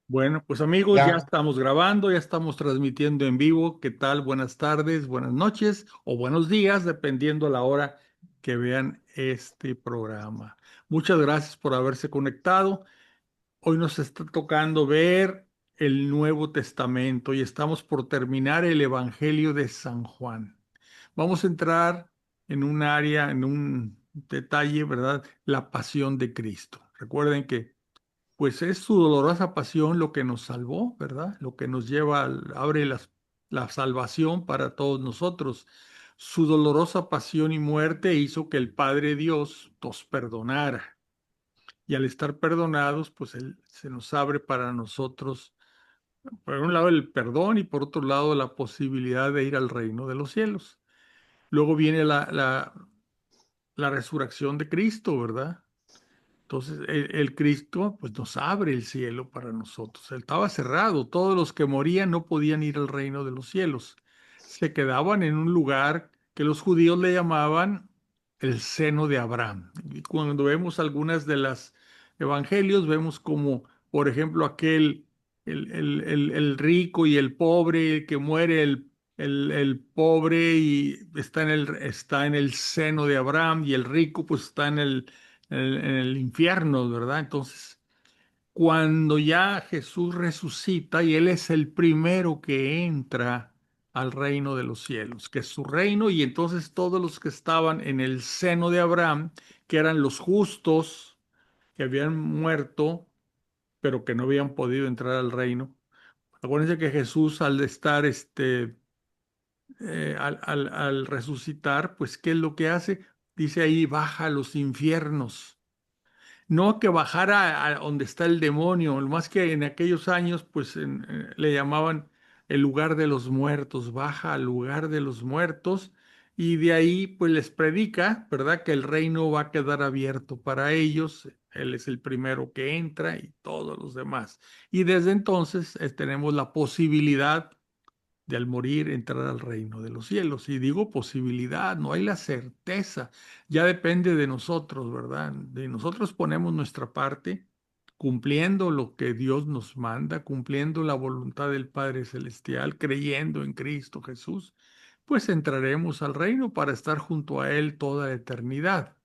Bueno, pues amigos, ya Ya, estamos grabando, ya estamos transmitiendo en vivo. ¿Qué tal? Buenas tardes, buenas noches o buenos días, dependiendo la hora que vean este programa. Muchas gracias por haberse conectado. Hoy nos está tocando ver el Nuevo Testamento y estamos por terminar el Evangelio de San Juan. Vamos a entrar en un área, en un detalle, ¿verdad? La pasión de Cristo. Recuerden que pues es su dolorosa pasión lo que nos salvó, ¿verdad? Lo que nos lleva, abre la salvación para todos nosotros. Su dolorosa pasión y muerte hizo que el Padre Dios nos perdonara. Y al estar perdonados, pues Él se nos abre para nosotros, por un lado el perdón y por otro lado la posibilidad de ir al reino de los cielos. Luego viene la resurrección de Cristo, ¿verdad? Entonces, el Cristo pues nos abre el cielo para nosotros. Él estaba cerrado. Todos los que morían no podían ir al reino de los cielos. Se quedaban en un lugar que los judíos le llamaban el seno de Abraham. Y cuando vemos algunas de las evangelios, vemos como, por ejemplo, el rico y el pobre, que muere el pobre y está en el seno de Abraham, y el rico pues está en el infierno, ¿verdad? Entonces, cuando ya Jesús resucita y Él es el primero que entra al reino de los cielos, que es su reino, y entonces todos los que estaban en el seno de Abraham, que eran los justos, que habían muerto, pero que no habían podido entrar al reino. Acuérdense que Jesús al estar, al resucitar, pues, ¿qué es lo que hace? Dice ahí, baja a los infiernos. No que bajara a donde está el demonio, más que en aquellos años, pues le llamaban el lugar de los muertos, baja al lugar de los muertos, y de ahí pues les predica, ¿verdad? Que el reino va a quedar abierto para ellos, él es el primero que entra y todos los demás. Y desde entonces tenemos la posibilidad de al morir entrar al reino de los cielos. Y digo posibilidad, no hay la certeza, ya depende de nosotros, ¿verdad? De nosotros ponemos nuestra parte, cumpliendo lo que Dios nos manda, cumpliendo la voluntad del Padre Celestial, creyendo en Cristo Jesús, pues entraremos al reino para estar junto a Él toda eternidad.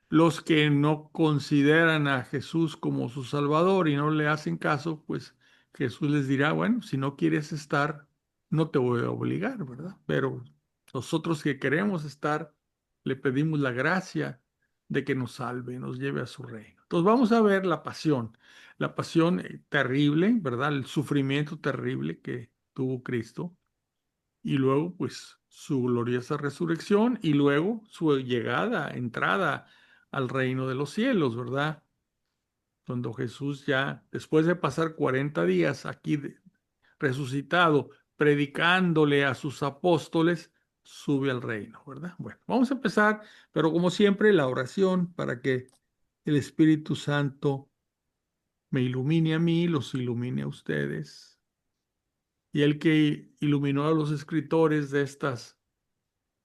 Los que no consideran a Jesús como su Salvador y no le hacen caso, pues Jesús les dirá, bueno, si no quieres estar, no te voy a obligar, ¿verdad? Pero nosotros que queremos estar, le pedimos la gracia de que nos salve, nos lleve a su reino. Entonces vamos a ver la pasión terrible, ¿verdad? El sufrimiento terrible que tuvo Cristo, y luego pues su gloriosa resurrección y luego su llegada, entrada al reino de los cielos, ¿verdad? Cuando Jesús ya, después de pasar 40 días aquí resucitado, predicándole a sus apóstoles, sube al reino, ¿verdad? Bueno, vamos a empezar, pero como siempre, la oración para que el Espíritu Santo me ilumine a mí, los ilumine a ustedes. Y el que iluminó a los escritores de estas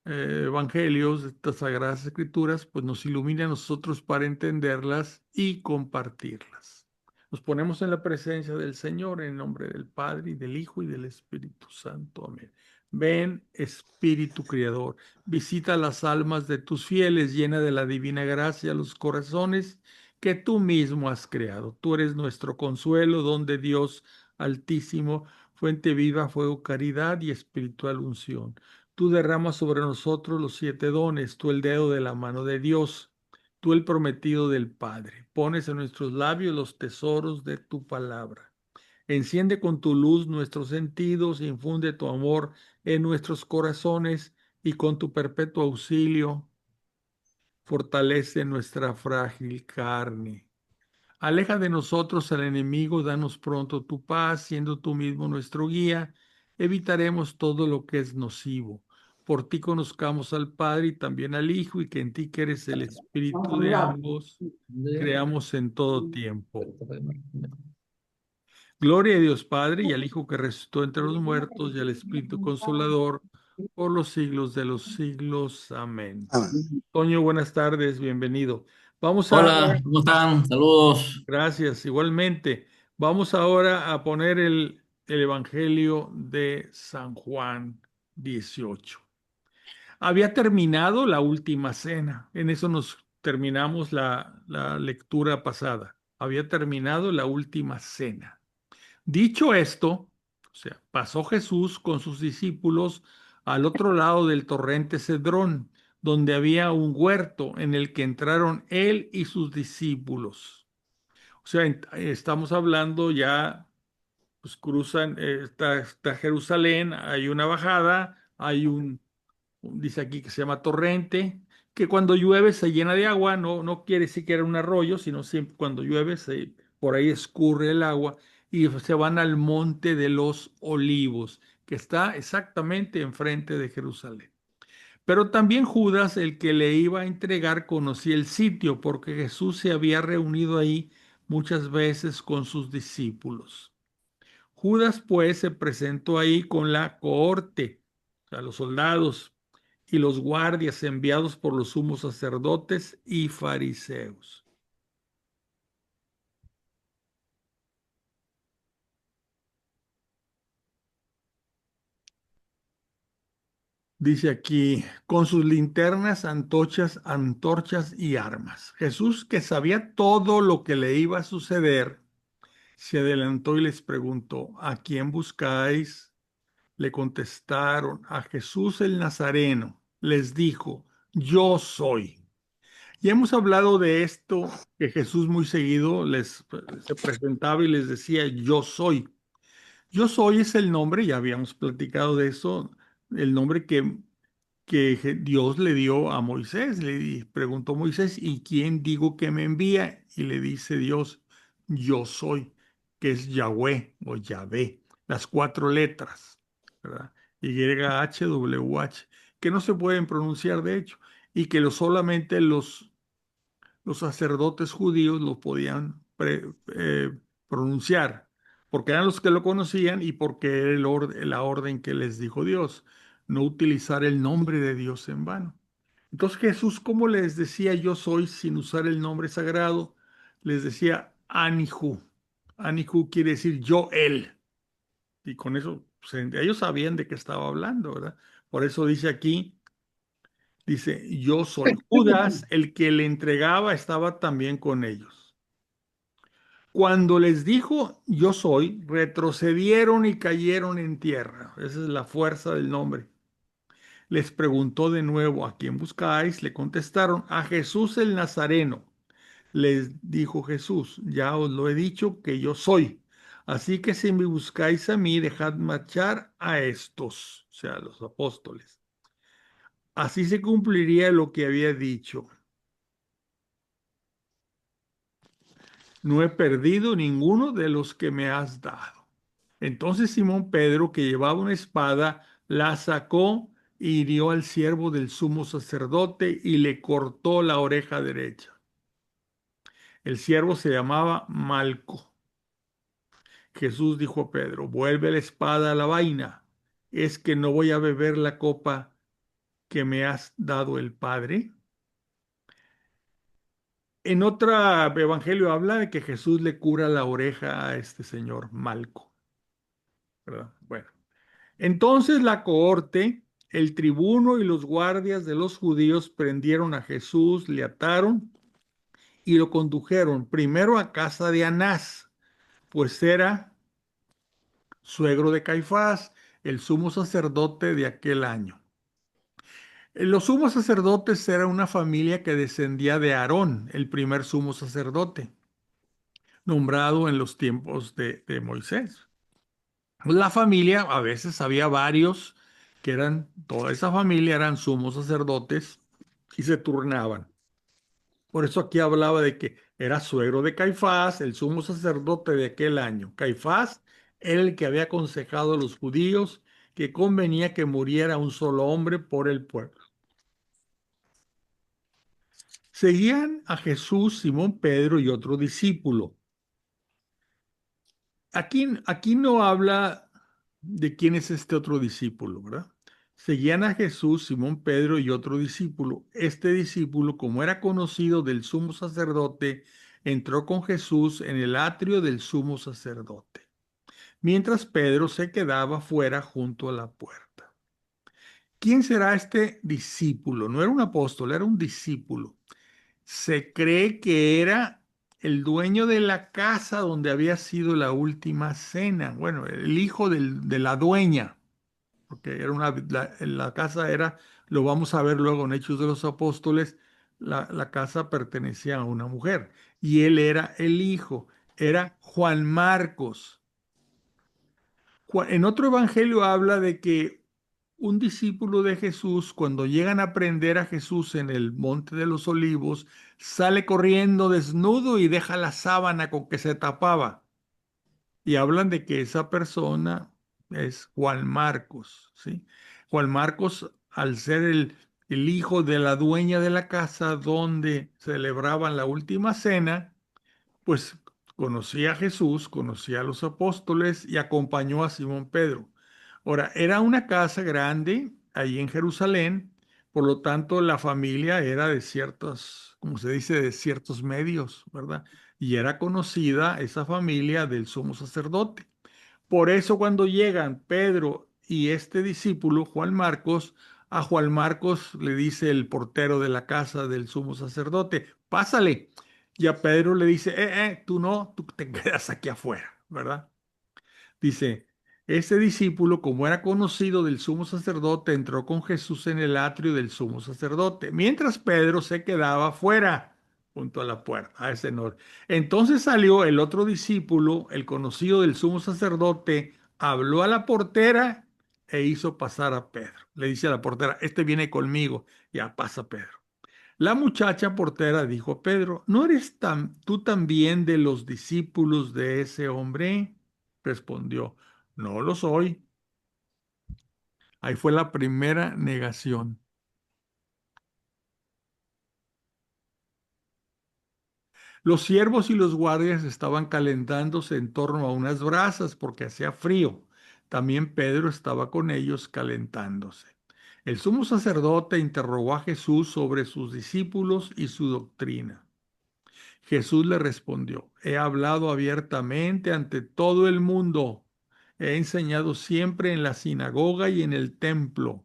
evangelios, estas sagradas escrituras, pues nos ilumina a nosotros para entenderlas y compartirlas. Nos ponemos en la presencia del Señor en nombre del Padre y del Hijo y del Espíritu Santo. Amén. Ven, Espíritu Criador, visita las almas de tus fieles, llena de la divina gracia los corazones que tú mismo has creado. Tú eres nuestro consuelo, don de Dios Altísimo, fuente viva, fuego, caridad y espiritual unción. Tú derramas sobre nosotros los 7 dones, tú el dedo de la mano de Dios, tú el prometido del Padre. Pones en nuestros labios los tesoros de tu palabra. Enciende con tu luz nuestros sentidos, infunde tu amor en nuestros corazones y con tu perpetuo auxilio fortalece nuestra frágil carne. Aleja de nosotros al enemigo, danos pronto tu paz, siendo tú mismo nuestro guía, evitaremos todo lo que es nocivo. Por ti conozcamos al Padre y también al Hijo, y que en ti que eres el Espíritu de ambos, creamos en todo tiempo. Gloria a Dios Padre y al Hijo que resucitó entre los muertos y al Espíritu Consolador por los siglos de los siglos. Amén. Amén. Toño, buenas tardes, bienvenido. Vamos a Hola, ¿cómo están? Saludos. Gracias, igualmente. Vamos ahora a poner el Evangelio de San Juan 18. Había terminado la última cena. En eso nos terminamos la lectura pasada. Había terminado la última cena. Dicho esto, o sea, pasó Jesús con sus discípulos al otro lado del torrente Cedrón, donde había un huerto en el que entraron él y sus discípulos. O sea, estamos hablando ya, pues cruzan, está Jerusalén, hay una bajada, hay dice aquí que se llama torrente, que cuando llueve se llena de agua, no quiere decir que era un arroyo, sino siempre cuando llueve por ahí escurre el agua y se van al monte de los olivos, que está exactamente enfrente de Jerusalén. Pero también Judas, el que le iba a entregar, conocía el sitio porque Jesús se había reunido ahí muchas veces con sus discípulos. Judas pues se presentó ahí con la cohorte, o sea, los soldados y los guardias enviados por los sumos sacerdotes y fariseos. Dice aquí, con sus linternas, antorchas y armas. Jesús, que sabía todo lo que le iba a suceder, se adelantó y les preguntó, ¿a quién buscáis? Le contestaron, a Jesús el Nazareno. Les dijo, yo soy. Ya hemos hablado de esto, que Jesús muy seguido se presentaba y les decía, yo soy. Yo soy es el nombre, ya habíamos platicado de eso, el nombre que Dios le dio a Moisés. Preguntó Moisés, ¿y quién digo que me envía? Y le dice Dios, yo soy, que es Yahweh o Yahvé, las cuatro letras, ¿verdad? YHWH, que no se pueden pronunciar de hecho, y que solamente los sacerdotes judíos lo podían pronunciar, porque eran los que lo conocían y porque era la orden que les dijo Dios, no utilizar el nombre de Dios en vano. Entonces Jesús, como les decía yo soy, sin usar el nombre sagrado, les decía Anihu. Anihu quiere decir yo, él. Y con eso, pues, ellos sabían de qué estaba hablando, ¿verdad? Por eso dice aquí, dice, yo soy. Judas, el que le entregaba, estaba también con ellos. Cuando les dijo yo soy, retrocedieron y cayeron en tierra. Esa es la fuerza del nombre. Les preguntó de nuevo, ¿a quién buscáis? Le contestaron, a Jesús el Nazareno. Les dijo Jesús, ya os lo he dicho que yo soy. Así que si me buscáis a mí, dejad marchar a estos, o sea, a los apóstoles. Así se cumpliría lo que había dicho. No he perdido ninguno de los que me has dado. Entonces Simón Pedro, que llevaba una espada, la sacó e hirió al siervo del sumo sacerdote y le cortó la oreja derecha. El siervo se llamaba Malco. Jesús dijo a Pedro, vuelve la espada a la vaina. ¿Es que no voy a beber la copa que me has dado el Padre? En otro evangelio habla de que Jesús le cura la oreja a este señor Malco, ¿verdad? Bueno. Entonces la cohorte, el tribuno y los guardias de los judíos prendieron a Jesús, le ataron y lo condujeron primero a casa de Anás, pues era suegro de Caifás, el sumo sacerdote de aquel año. Los sumos sacerdotes era una familia que descendía de Aarón, el primer sumo sacerdote, nombrado en los tiempos de Moisés. La familia, a veces había varios que toda esa familia eran sumos sacerdotes y se turnaban. Por eso aquí hablaba de que era suegro de Caifás, el sumo sacerdote de aquel año. Caifás era el que había aconsejado a los judíos que convenía que muriera un solo hombre por el pueblo. Seguían a Jesús, Simón Pedro y otro discípulo. Aquí no habla de quién es este otro discípulo, ¿verdad? Seguían a Jesús, Simón Pedro y otro discípulo. Este discípulo, como era conocido del sumo sacerdote, entró con Jesús en el atrio del sumo sacerdote, mientras Pedro se quedaba fuera junto a la puerta. ¿Quién será este discípulo? No era un apóstol, era un discípulo. Se cree que era el dueño de la casa donde había sido la última cena. Bueno, el hijo de la dueña, porque era la casa era, lo vamos a ver luego en Hechos de los Apóstoles, la casa pertenecía a una mujer y él era el hijo, era Juan Marcos. En otro evangelio habla de que un discípulo de Jesús, cuando llegan a aprender a Jesús en el Monte de los Olivos, sale corriendo desnudo y deja la sábana con que se tapaba. Y hablan de que esa persona es Juan Marcos, ¿sí? Juan Marcos, al ser el hijo de la dueña de la casa donde celebraban la última cena, pues conocía a Jesús, conocía a los apóstoles y acompañó a Simón Pedro. Ahora, era una casa grande allí en Jerusalén, por lo tanto la familia era de ciertos, como se dice, de ciertos medios, ¿verdad? Y era conocida esa familia del sumo sacerdote. Por eso cuando llegan Pedro y este discípulo, Juan Marcos, a Juan Marcos le dice el portero de la casa del sumo sacerdote, pásale. Y a Pedro le dice, tú no, tú te quedas aquí afuera, ¿verdad? Dice, ese discípulo, como era conocido del sumo sacerdote, entró con Jesús en el atrio del sumo sacerdote, mientras Pedro se quedaba fuera, junto a la puerta, a ese norte. Entonces salió el otro discípulo, el conocido del sumo sacerdote, habló a la portera e hizo pasar a Pedro. Le dice a la portera, este viene conmigo, ya pasa Pedro. La muchacha portera dijo a Pedro, ¿no eres tú también de los discípulos de ese hombre? Respondió, no lo soy. Ahí fue la primera negación. Los siervos y los guardias estaban calentándose en torno a unas brasas porque hacía frío. También Pedro estaba con ellos calentándose. El sumo sacerdote interrogó a Jesús sobre sus discípulos y su doctrina. Jesús le respondió, he hablado abiertamente ante todo el mundo. He enseñado siempre en la sinagoga y en el templo,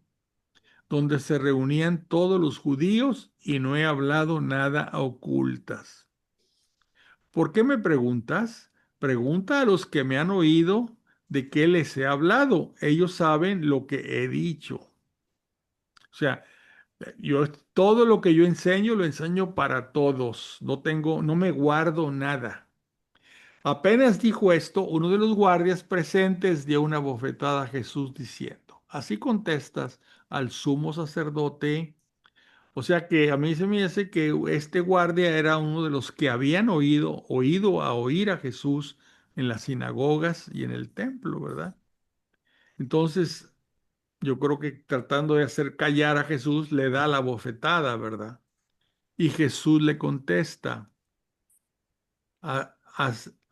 donde se reunían todos los judíos, y no he hablado nada a ocultas. ¿Por qué me preguntas? Pregunta a los que me han oído de qué les he hablado. Ellos saben lo que he dicho. O sea, yo todo lo que yo enseño lo enseño para todos. No me guardo nada. Apenas dijo esto, uno de los guardias presentes dio una bofetada a Jesús diciendo, así contestas al sumo sacerdote. O sea que a mí se me hace que este guardia era uno de los que habían oído a oír a Jesús en las sinagogas y en el templo, ¿verdad? Entonces, yo creo que tratando de hacer callar a Jesús, le da la bofetada, ¿verdad? Y Jesús le contesta.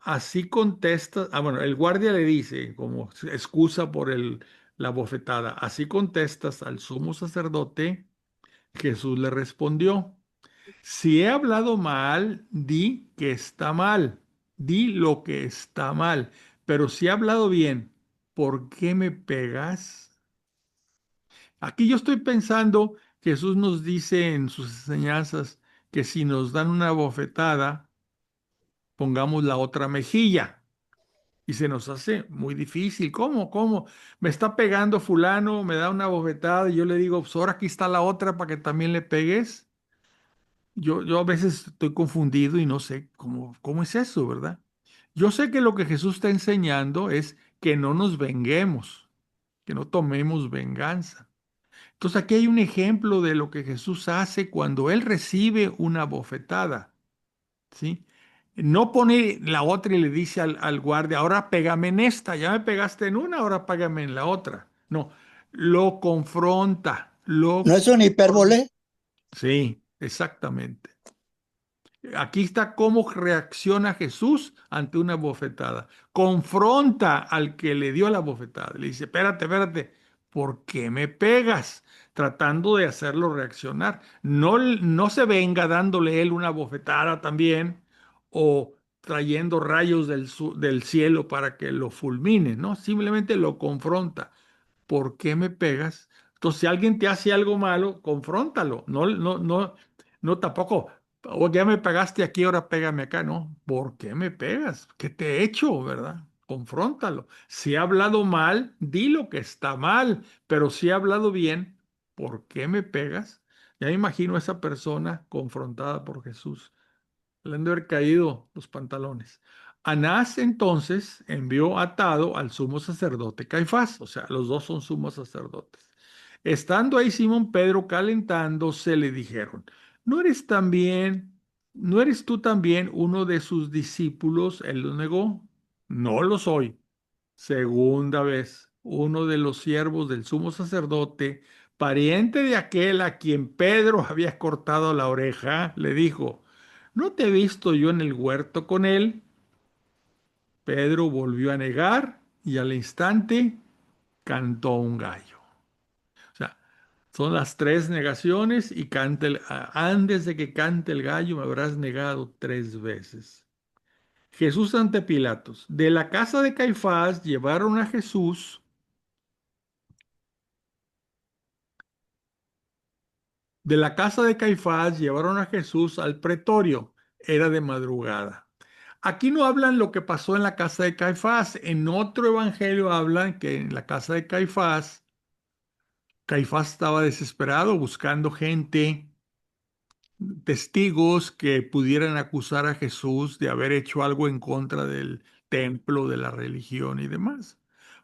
Así contesta, bueno, el guardia le dice como excusa por la bofetada, así contestas al sumo sacerdote. Jesús le respondió, si he hablado mal, di que está mal, di lo que está mal, pero si he hablado bien, ¿por qué me pegas? Aquí yo estoy pensando, Jesús nos dice en sus enseñanzas que si nos dan una bofetada, pongamos la otra mejilla. Y se nos hace muy difícil. ¿Cómo? ¿Cómo? Me está pegando fulano, me da una bofetada y yo le digo, pues ahora aquí está la otra para que también le pegues. Yo a veces estoy confundido y no sé cómo es eso, ¿verdad? Yo sé que lo que Jesús está enseñando es que no nos venguemos, que no tomemos venganza. Entonces aquí hay un ejemplo de lo que Jesús hace cuando Él recibe una bofetada. ¿Sí? No pone la otra y le dice al guardia, ahora pégame en esta, ya me pegaste en una, ahora pégame en la otra. No, lo confronta, ¿No es una hipérbole? Sí, exactamente. Aquí está cómo reacciona Jesús ante una bofetada. Confronta al que le dio la bofetada. Le dice, espérate, espérate, ¿por qué me pegas? Tratando de hacerlo reaccionar. No, no se venga dándole él una bofetada también o trayendo rayos del cielo para que lo fulmine, ¿no? Simplemente lo confronta. ¿Por qué me pegas? Entonces, si alguien te hace algo malo, confróntalo. No, no, no, no tampoco. O ya me pegaste aquí, ahora pégame acá. No, ¿por qué me pegas? ¿Qué te he hecho, verdad? Confróntalo. Si ha hablado mal, di lo que está mal. Pero si ha hablado bien, ¿por qué me pegas? Ya me imagino a esa persona confrontada por Jesús. Le han de haber caído los pantalones. Anás entonces envió atado al sumo sacerdote Caifás, o sea, los dos son sumos sacerdotes. Estando ahí Simón Pedro calentándose, le dijeron, ¿no eres también, no eres tú también uno de sus discípulos? Él lo negó. No lo soy. Segunda vez, uno de los siervos del sumo sacerdote, pariente de aquel a quien Pedro había cortado la oreja, le dijo, ¿no te he visto yo en el huerto con él? Pedro volvió a negar y al instante cantó un gallo. O sea, son las tres negaciones y antes de que cante el gallo me habrás negado tres veces. Jesús ante Pilatos. De la casa de Caifás llevaron a Jesús. De la casa de Caifás llevaron a Jesús al pretorio. Era de madrugada. Aquí no hablan lo que pasó en la casa de Caifás. En otro evangelio hablan que en la casa de Caifás, Caifás estaba desesperado buscando gente, testigos que pudieran acusar a Jesús de haber hecho algo en contra del templo, de la religión y demás.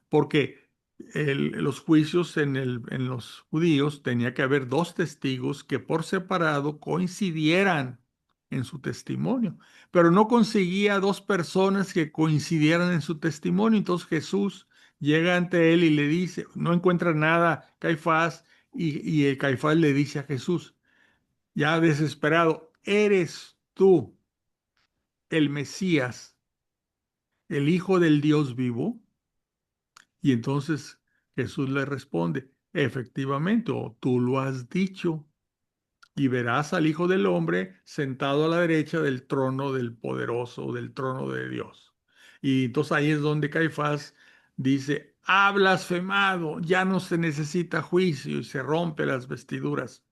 Porque los juicios en los judíos tenía que haber dos testigos que por separado coincidieran en su testimonio, pero no conseguía dos personas que coincidieran en su testimonio. Entonces Jesús llega ante él y le dice, no encuentra nada, Caifás, y el Caifás le dice a Jesús, ya desesperado, ¿eres tú el Mesías, el Hijo del Dios vivo? Y entonces Jesús le responde, efectivamente, o tú lo has dicho, y verás al Hijo del Hombre sentado a la derecha del trono del poderoso, del trono de Dios. Y entonces ahí es donde Caifás dice, ha blasfemado, ya no se necesita juicio y se rompe las vestiduras.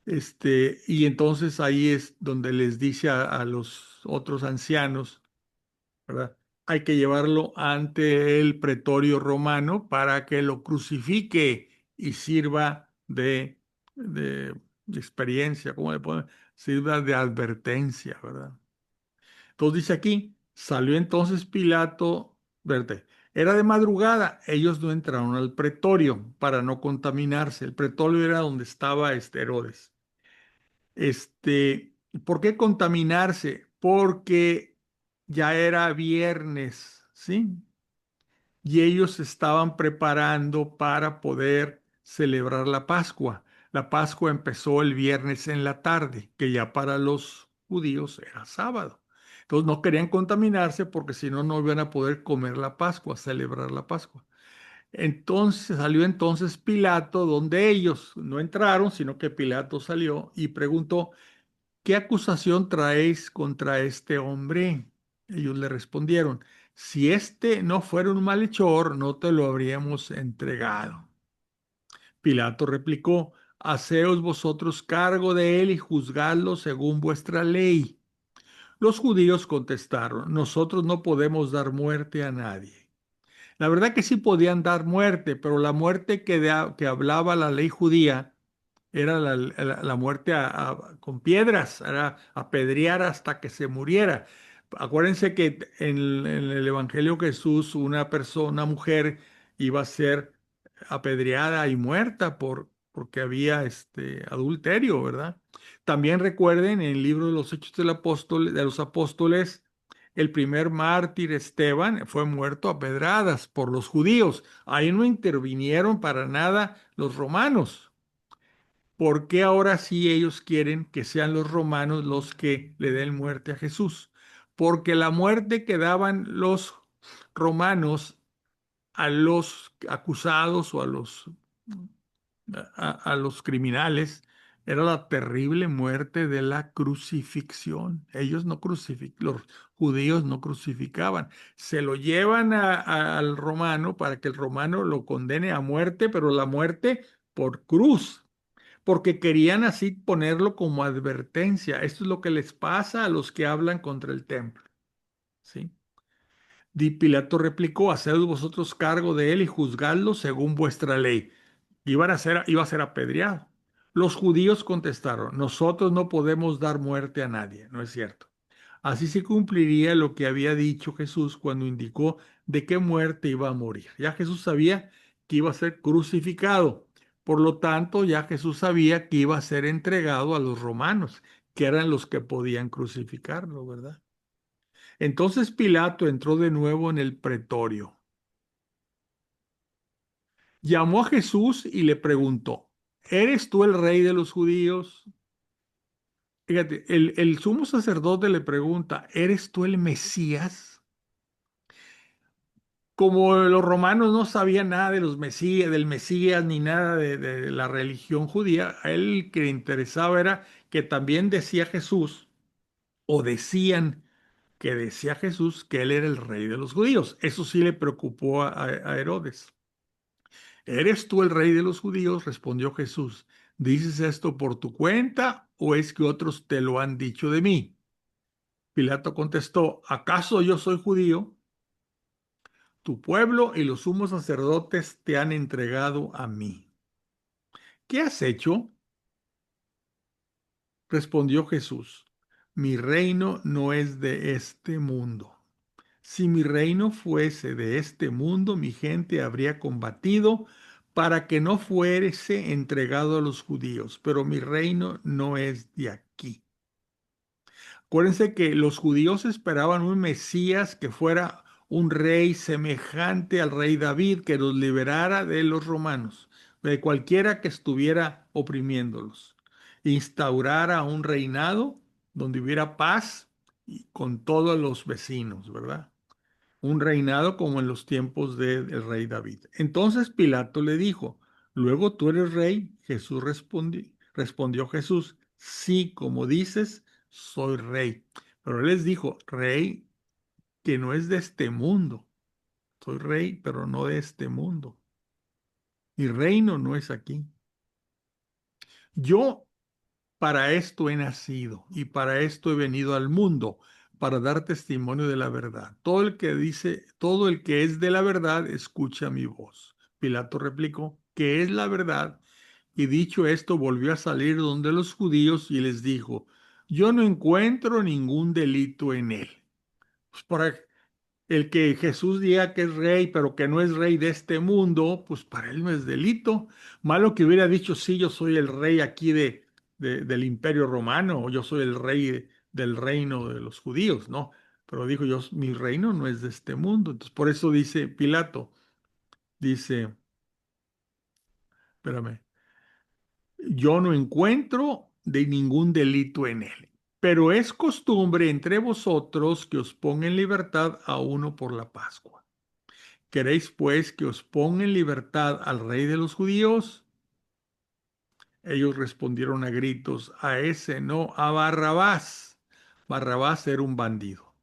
Y entonces ahí es donde les dice a los otros ancianos, ¿verdad? Hay que llevarlo ante el pretorio romano para que lo crucifique y sirva de experiencia, ¿cómo le ponen? Sirva de advertencia, ¿verdad? Entonces dice aquí, salió entonces Pilato, verte, era de madrugada, ellos no entraron al pretorio para no contaminarse. El pretorio era donde estaba Herodes. Este, ¿Por qué contaminarse? Porque ya era viernes, ¿sí? Y ellos se estaban preparando para poder celebrar la Pascua. La Pascua empezó el viernes en la tarde, que ya para los judíos era sábado. Entonces no querían contaminarse porque si no, no iban a poder comer la Pascua, celebrar la Pascua. Entonces salió entonces Pilato, donde ellos no entraron, sino que Pilato salió y preguntó, ¿qué acusación traéis contra este hombre? Ellos le respondieron, si este no fuera un malhechor, no te lo habríamos entregado. Pilato replicó, haceos vosotros cargo de él y juzgadlo según vuestra ley. Los judíos contestaron, nosotros no podemos dar muerte a nadie. La verdad que sí podían dar muerte, pero la muerte que hablaba la ley judía era la muerte con piedras, era apedrear hasta que se muriera. Acuérdense que en el Evangelio de Jesús una persona, una mujer iba a ser apedreada y muerta porque había adulterio, ¿verdad? También recuerden en el libro de los Hechos de los Apóstoles, el primer mártir Esteban fue muerto a pedradas por los judíos. Ahí no intervinieron para nada los romanos. ¿Por qué ahora sí ellos quieren que sean los romanos los que le den muerte a Jesús? Porque la muerte que daban los romanos a los acusados o a los criminales Era la terrible muerte de la crucifixión. Ellos no los judíos no crucificaban. Se lo llevan al romano para que el romano lo condene a muerte, pero la muerte por cruz, porque querían así ponerlo como advertencia. Esto es lo que les pasa a los que hablan contra el templo. ¿Sí? Pilato replicó: haced vosotros cargo de él y juzgadlo según vuestra ley. Iba a ser apedreado. Los judíos contestaron: nosotros no podemos dar muerte a nadie. No es cierto. Así se cumpliría lo que había dicho Jesús cuando indicó de qué muerte iba a morir. Ya Jesús sabía que iba a ser crucificado. Por lo tanto, ya Jesús sabía que iba a ser entregado a los romanos, que eran los que podían crucificarlo, ¿verdad? Entonces Pilato entró de nuevo en el pretorio. Llamó a Jesús y le preguntó: ¿eres tú el rey de los judíos? Fíjate, el sumo sacerdote le pregunta: ¿eres tú el Mesías? Como los romanos no sabían nada de los Mesías, del Mesías ni nada de la religión judía, a él que le interesaba era que también decía Jesús, o decían que decía Jesús, que él era el rey de los judíos. Eso sí le preocupó a Herodes. ¿Eres tú el rey de los judíos? Respondió Jesús. ¿Dices esto por tu cuenta o es que otros te lo han dicho de mí? Pilato contestó: ¿acaso yo soy judío? Tu pueblo y los sumos sacerdotes te han entregado a mí. ¿Qué has hecho? Respondió Jesús: mi reino no es de este mundo. Si mi reino fuese de este mundo, mi gente habría combatido para que no fuese entregado a los judíos, pero mi reino no es de aquí. Acuérdense que los judíos esperaban un Mesías que fuera un rey semejante al rey David, que los liberara de los romanos, de cualquiera que estuviera oprimiéndolos. Instaurara un reinado donde hubiera paz y con todos los vecinos, ¿verdad? Un reinado como en los tiempos del rey David. Entonces Pilato le dijo: ¿luego tú eres rey? Respondió Jesús: sí, como dices, soy rey. Pero él les dijo: rey que no es de este mundo. Soy rey, pero no de este mundo. Mi reino no es aquí. Yo para esto he nacido y para esto he venido al mundo, para dar testimonio de la verdad. Todo el que es de la verdad, escucha mi voz. Pilato replicó: ¿qué es la verdad? Y dicho esto, volvió a salir donde los judíos y les dijo: yo no encuentro ningún delito en él. Pues para el que Jesús diga que es rey, pero que no es rey de este mundo, pues para él no es delito. Malo que hubiera dicho: sí, yo soy el rey aquí del Imperio Romano, o yo soy el rey del reino de los judíos, ¿no? Pero dijo: yo, mi reino no es de este mundo. Entonces, por eso dice Pilato, dice, espérame, yo no encuentro de ningún delito en él. Pero es costumbre entre vosotros que os ponga en libertad a uno por la Pascua. ¿Queréis pues que os ponga en libertad al rey de los judíos? Ellos respondieron a gritos: a ese no, a Barrabás. Barrabás era un bandido.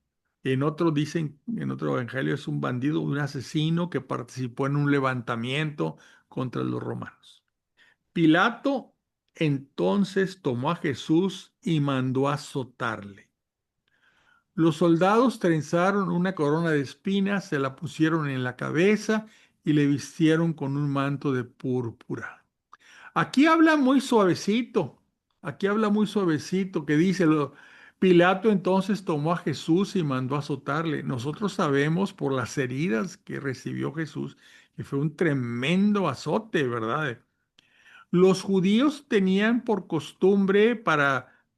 En otro evangelio es un bandido, un asesino que participó en un levantamiento contra los romanos. Pilato entonces tomó a Jesús y mandó azotarle. Los soldados trenzaron una corona de espinas, se la pusieron en la cabeza y le vistieron con un manto de púrpura. Aquí habla muy suavecito, aquí habla muy suavecito, que dice: Pilato entonces tomó a Jesús y mandó azotarle. Nosotros sabemos por las heridas que recibió Jesús que fue un tremendo azote, ¿verdad? Los judíos tenían por costumbre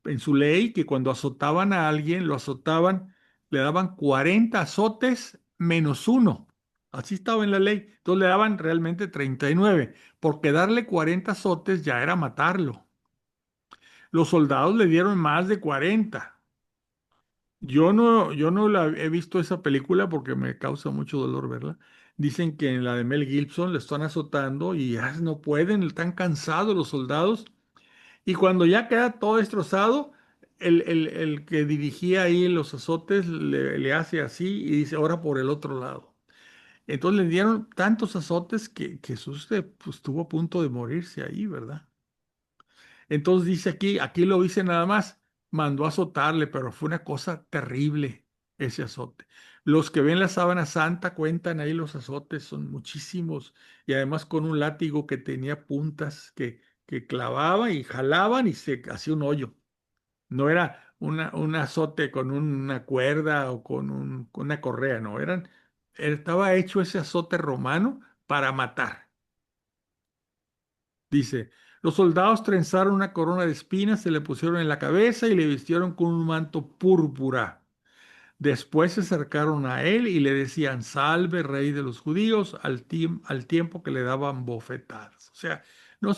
en su ley, que cuando azotaban a alguien, lo azotaban, le daban 40 azotes menos uno. Así estaba en la ley. Entonces le daban realmente 39, porque darle 40 azotes ya era matarlo. Los soldados le dieron más de 40. Yo no he visto esa película porque me causa mucho dolor verla. Dicen que en la de Mel Gibson le están azotando y ya no pueden, están cansados los soldados Y cuando ya queda todo destrozado, el que dirigía ahí los azotes le hace así y dice, ahora por el otro lado. Entonces le dieron tantos azotes que Jesús pues, estuvo a punto de morirse ahí, ¿verdad? Entonces dice aquí lo dice nada más, mandó a azotarle, pero fue una cosa terrible ese azote. Los que ven la sábana santa cuentan ahí los azotes, son muchísimos, y además con un látigo que tenía puntas que clavaba y jalaban y se hacía un hoyo. No era un azote con una cuerda o con una correa, no, estaba hecho ese azote romano para matar. Dice, los soldados trenzaron una corona de espinas, se le pusieron en la cabeza y le vistieron con un manto púrpura. Después se acercaron a él y le decían, salve, rey de los judíos, al tiempo que le daban bofetadas. O sea, no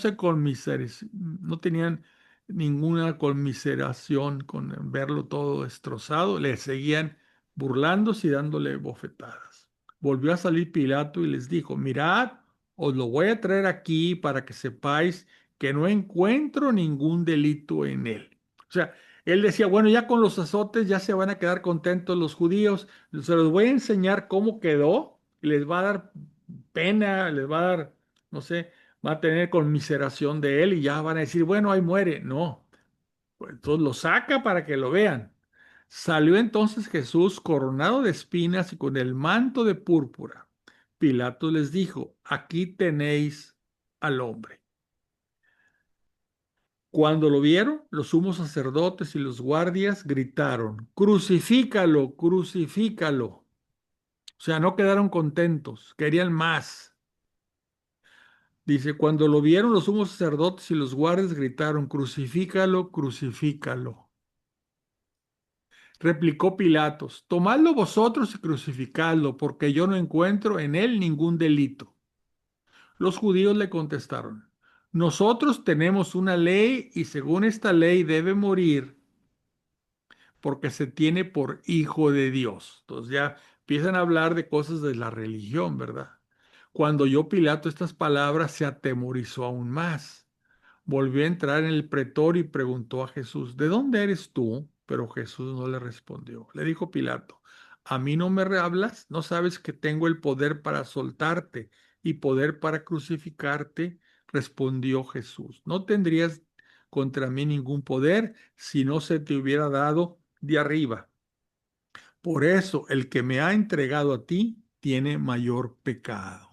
tenían ninguna conmiseración con verlo todo destrozado, le seguían burlándose y dándole bofetadas. Volvió a salir Pilato y les dijo, mirad, os lo voy a traer aquí para que sepáis que no encuentro ningún delito en él. O sea, él decía, bueno, ya con los azotes ya se van a quedar contentos los judíos, se los voy a enseñar cómo quedó, y les va a dar pena, les va a dar, no sé, va a tener conmiseración de él y ya van a decir, bueno, ahí muere. No, pues entonces lo saca para que lo vean. Salió entonces Jesús coronado de espinas y con el manto de púrpura. Pilato les dijo, aquí tenéis al hombre. Cuando lo vieron, los sumos sacerdotes y los guardias gritaron, crucifícalo, crucifícalo. O sea, no quedaron contentos, querían más. Dice, cuando lo vieron, los sumos sacerdotes y los guardias gritaron, crucifícalo, crucifícalo. Replicó Pilatos, tomadlo vosotros y crucificadlo, porque yo no encuentro en él ningún delito. Los judíos le contestaron, nosotros tenemos una ley y según esta ley debe morir porque se tiene por hijo de Dios. Entonces ya empiezan a hablar de cosas de la religión, ¿verdad? Cuando oyó Pilato estas palabras, se atemorizó aún más. Volvió a entrar en el pretorio y preguntó a Jesús, ¿de dónde eres tú? Pero Jesús no le respondió. Le dijo Pilato, ¿a mí no me hablas? ¿No sabes que tengo el poder para soltarte y poder para crucificarte? Respondió Jesús, no tendrías contra mí ningún poder si no se te hubiera dado de arriba. Por eso el que me ha entregado a ti tiene mayor pecado.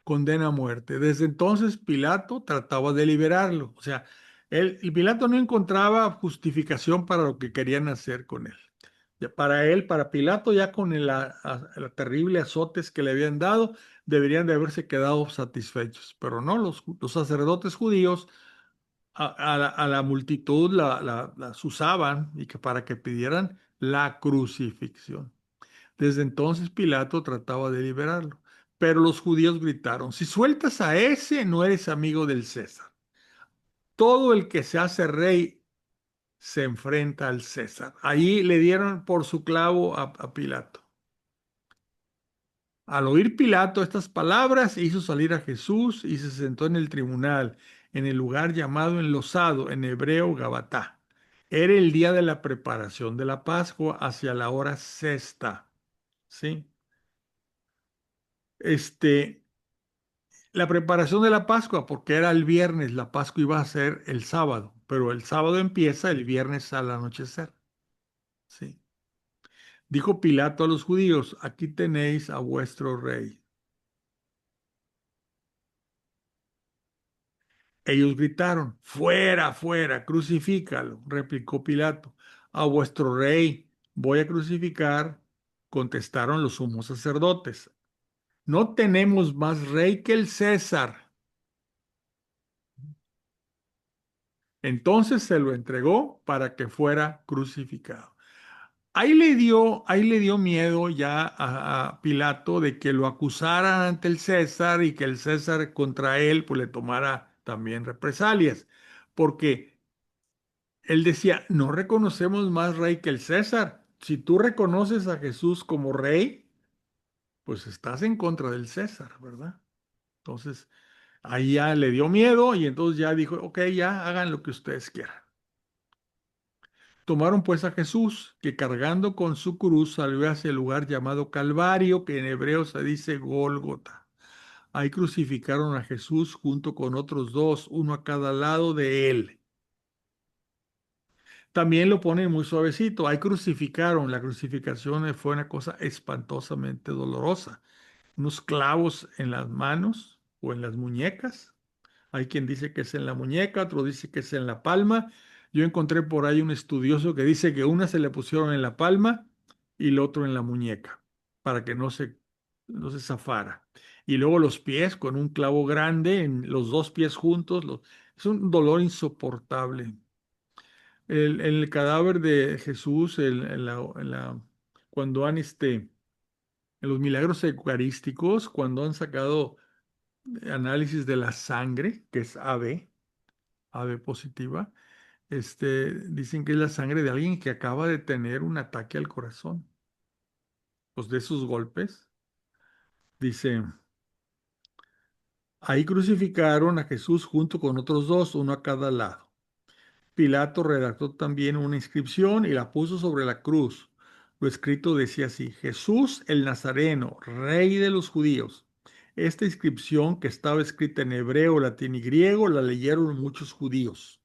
Condena a muerte. Desde entonces Pilato trataba de liberarlo. O sea, y Pilato no encontraba justificación para lo que querían hacer con él. Para él, para Pilato, ya con el terrible azotes que le habían dado, deberían de haberse quedado satisfechos. Pero no, los sacerdotes judíos a la multitud las usaban y que para que pidieran la crucifixión. Desde entonces Pilato trataba de liberarlo, pero los judíos gritaron, si sueltas a ese, no eres amigo del César. Todo el que se hace rey se enfrenta al César. Ahí le dieron por su clavo a Pilato. Al oír Pilato estas palabras, hizo salir a Jesús y se sentó en el tribunal, en el lugar llamado enlosado, en hebreo Gabatá. Era el día de la preparación de la Pascua hacia la hora sexta. ¿Sí? Este, la preparación de la Pascua, porque era el viernes, la Pascua iba a ser el sábado, pero el sábado empieza el viernes al anochecer. ¿Sí? Dijo Pilato a los judíos, aquí tenéis a vuestro rey. Ellos gritaron, fuera, fuera, crucifícalo, replicó Pilato. A vuestro rey voy a crucificar, contestaron los sumos sacerdotes. No tenemos más rey que el César. Entonces se lo entregó para que fuera crucificado. Ahí le dio miedo ya a Pilato de que lo acusaran ante el César y que el César contra él pues le tomara también represalias, porque él decía, no reconocemos más rey que el César. Si tú reconoces a Jesús como rey, pues estás en contra del César, ¿verdad? Entonces, Ahí ya le dio miedo y entonces ya dijo, ok, ya hagan lo que ustedes quieran. Tomaron pues a Jesús, que cargando con su cruz salió hacia el lugar llamado Calvario, que en hebreo se dice Gólgota. Ahí crucificaron a Jesús junto con otros dos, uno a cada lado de él. También lo ponen muy suavecito. Ahí crucificaron. La crucificación fue una cosa espantosamente dolorosa. Unos clavos en las manos o en las muñecas. Hay quien dice que es en la muñeca, otro dice que es en la palma. Yo encontré por ahí un estudioso que dice que una se le pusieron en la palma y el otro en la muñeca, para que no se zafara. Y luego los pies con un clavo grande, en los dos pies juntos. Es un dolor insoportable. El cadáver de Jesús, cuando han en los milagros eucarísticos, cuando han sacado análisis de la sangre, que es AB positiva, dicen que es la sangre de alguien que acaba de tener un ataque al corazón. Pues de esos golpes, dice, ahí crucificaron a Jesús junto con otros dos, uno a cada lado. Pilato redactó también una inscripción y la puso sobre la cruz. Lo escrito decía así: Jesús el Nazareno, Rey de los judíos. Esta inscripción, que estaba escrita en hebreo, latín y griego, la leyeron muchos judíos,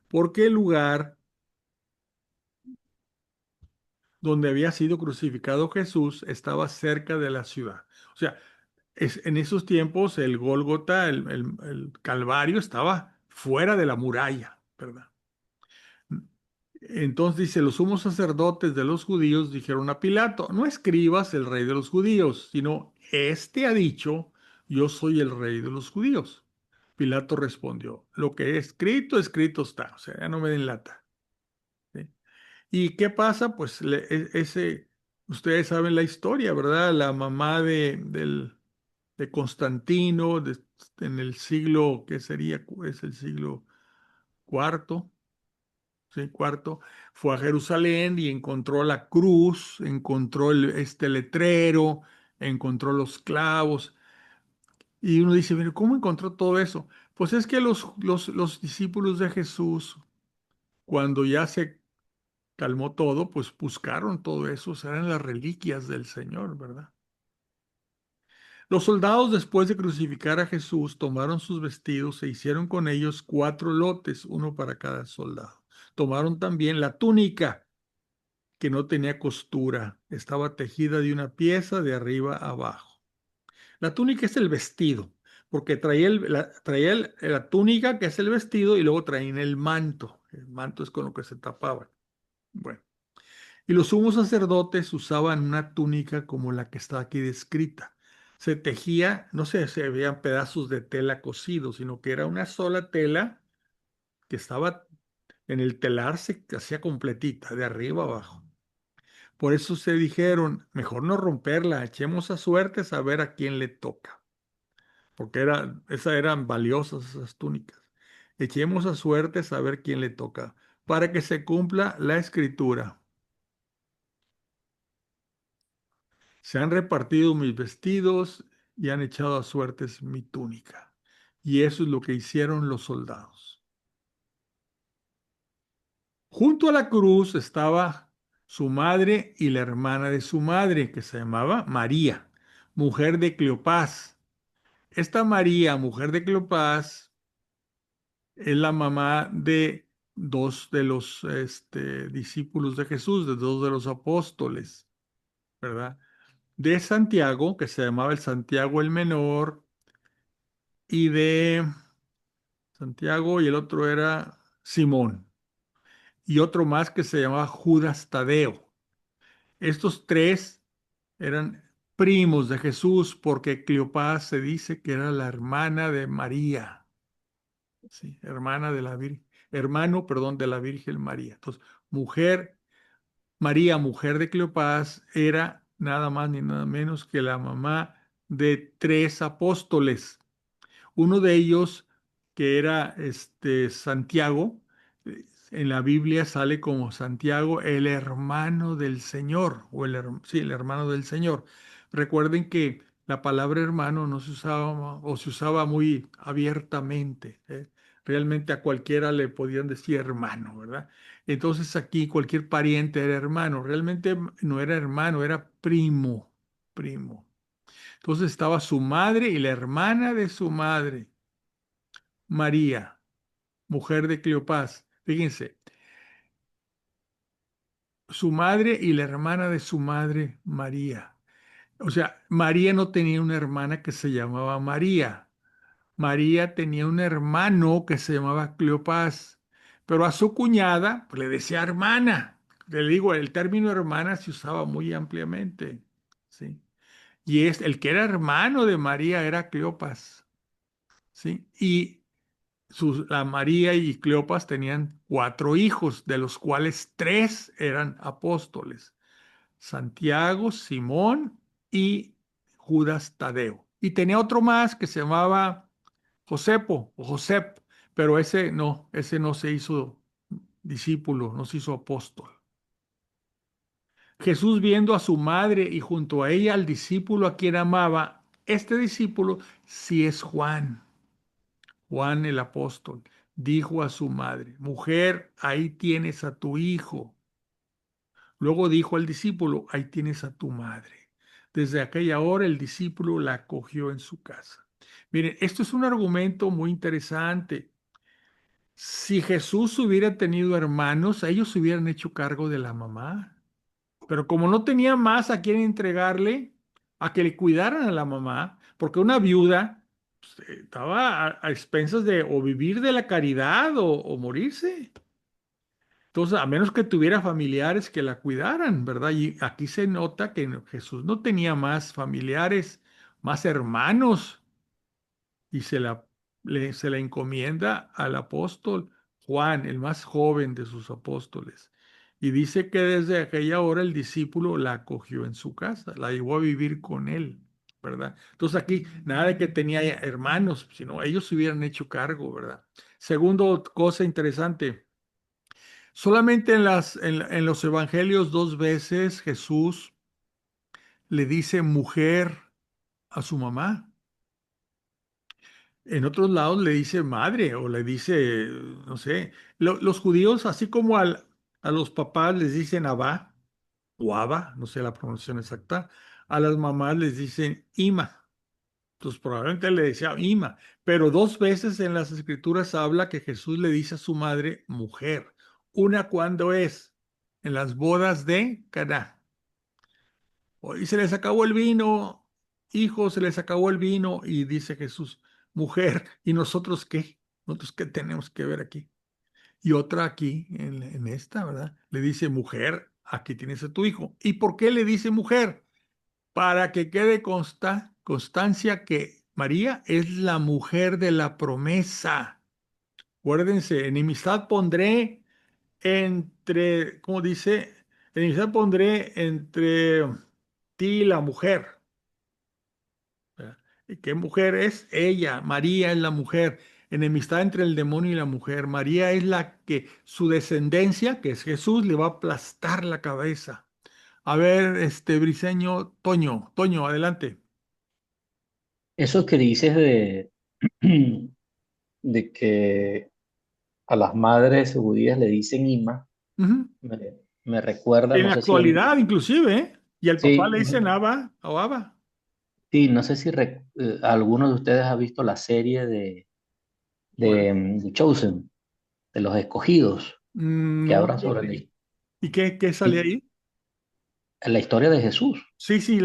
porque el lugar donde había sido crucificado Jesús estaba cerca de la ciudad. O sea, en esos tiempos el Gólgota, el Calvario, estaba fuera de la muralla, ¿verdad? Entonces dice, los sumos sacerdotes de los judíos dijeron a Pilato, no escribas el rey de los judíos, sino este ha dicho, yo soy el rey de los judíos. Pilato respondió, lo que he escrito, escrito está, o sea, ya no me den lata. ¿Sí? ¿Y qué pasa? Pues ustedes saben la historia, ¿verdad? La mamá de Constantino, en el siglo, ¿qué sería? Es el siglo cuarto. Sí, cuarto, fue a Jerusalén y encontró la cruz, encontró este letrero, encontró los clavos. Y uno dice, pero ¿cómo encontró todo eso? Pues es que los discípulos de Jesús, cuando ya se calmó todo, pues buscaron todo eso, eran las reliquias del Señor, ¿verdad? Los soldados, después de crucificar a Jesús, tomaron sus vestidos e hicieron con ellos 4 lotes, uno para cada soldado. Tomaron también la túnica, que no tenía costura, estaba tejida de una pieza de arriba a abajo. La túnica es el vestido, porque traía la túnica, que es el vestido, y luego traían el manto. El manto es con lo que se tapaban. Bueno, y los sumos sacerdotes usaban una túnica como la que está aquí descrita. Se tejía, no se veían pedazos de tela cosidos, sino que era una sola tela que estaba en el telar, se hacía completita, de arriba a abajo. Por eso se dijeron, mejor no romperla, echemos a suertes a ver a quién le toca, porque esas eran valiosas esas túnicas. Echemos a suertes a ver quién le toca, para que se cumpla la escritura. Se han repartido mis vestidos y han echado a suertes mi túnica. Y eso es lo que hicieron los soldados. Junto a la cruz estaba su madre y la hermana de su madre, que se llamaba María, mujer de Cleofás. Esta María, mujer de Cleofás, es la mamá de dos de los discípulos de Jesús, de dos de los apóstoles, ¿verdad? De Santiago, que se llamaba el Santiago el Menor, y de Santiago, y el otro era Simón, y otro más que se llamaba Judas Tadeo. Estos tres eran primos de Jesús, porque Cleofás se dice que era la hermana de María. Sí, hermana de la Virgen, hermano, perdón, de la Virgen María. Entonces, mujer, María, mujer de Cleofás, era nada más ni nada menos que la mamá de 3 apóstoles. Uno de ellos, que era Santiago, en la Biblia sale como Santiago, el hermano del Señor, sí, el hermano del Señor. Recuerden que la palabra hermano no se usaba o se usaba muy abiertamente, ¿eh? Realmente a cualquiera le podían decir hermano, ¿verdad? Entonces aquí cualquier pariente era hermano. Realmente no era hermano, era primo, primo. Entonces estaba su madre y la hermana de su madre, María, mujer de Cleofás. Fíjense, su madre y la hermana de su madre, María. O sea, María no tenía una hermana que se llamaba María. María tenía un hermano que se llamaba Cleofás, pero a su cuñada pues, le decía hermana. Le digo, el término hermana se usaba muy ampliamente, ¿sí? Y es el que era hermano de María era Cleopas, ¿sí? Y la María y Cleopas tenían cuatro hijos, de los cuales tres eran apóstoles: Santiago, Simón y Judas Tadeo. Y tenía otro más que se llamaba Josepo o Josep, pero ese no se hizo discípulo, no se hizo apóstol. Jesús, viendo a su madre y junto a ella al discípulo a quien amaba, este discípulo sí es Juan. Juan el apóstol dijo a su madre: Mujer, ahí tienes a tu hijo. Luego dijo al discípulo: Ahí tienes a tu madre. Desde aquella hora el discípulo la acogió en su casa. Miren, esto es un argumento muy interesante. Si Jesús hubiera tenido hermanos, ellos se hubieran hecho cargo de la mamá. Pero como no tenía más a quien entregarle, a que le cuidaran a la mamá, porque una viuda pues, estaba a expensas de o vivir de la caridad o morirse. Entonces, a menos que tuviera familiares que la cuidaran, ¿verdad? Y aquí se nota que Jesús no tenía más familiares, más hermanos, y se la encomienda al apóstol Juan, el más joven de sus apóstoles. Y dice que desde aquella hora el discípulo la acogió en su casa, la llevó a vivir con él, ¿verdad? Entonces aquí nada de que tenía hermanos, sino ellos se hubieran hecho cargo, ¿verdad? Segundo cosa interesante, solamente en los evangelios dos veces Jesús le dice mujer a su mamá. En otros lados le dice madre o le dice, no sé, los judíos, así como a los papás les dicen abá o aba, no sé la pronunciación exacta, a las mamás les dicen ima. Entonces probablemente le decía ima, pero dos veces en las escrituras habla que Jesús le dice a su madre mujer. Una cuando es en las bodas de Caná. Hoy se les acabó el vino, hijo, se les acabó el vino. Y dice Jesús, mujer, ¿y nosotros qué? ¿Nosotros qué tenemos que ver aquí? Y otra aquí, en esta, ¿verdad? Le dice, mujer, aquí tienes a tu hijo. ¿Y por qué le dice mujer? Para que quede constancia que María es la mujer de la promesa. Acuérdense, enemistad pondré entre, ¿cómo dice? Enemistad pondré entre ti y la mujer. ¿Verdad? ¿Y qué mujer es? Ella, María es la mujer. Enemistad entre el demonio y la mujer. María es la que su descendencia, que es Jesús, le va a aplastar la cabeza. A ver, Briseño, Toño, adelante. Eso que dices de que a las madres judías le dicen Ima, Ujú. me, me recuerda, En no la sé si, actualidad, inclusive, ¿eh? Y al papá sí, le dicen Abba o Abba. sí, no sé si alguno de ustedes ha visto la serie ¿Cuál? The Chosen, de los escogidos, que No, hablan sobre ¿y qué sale ahí? la historia de Jesús. Sí, sí,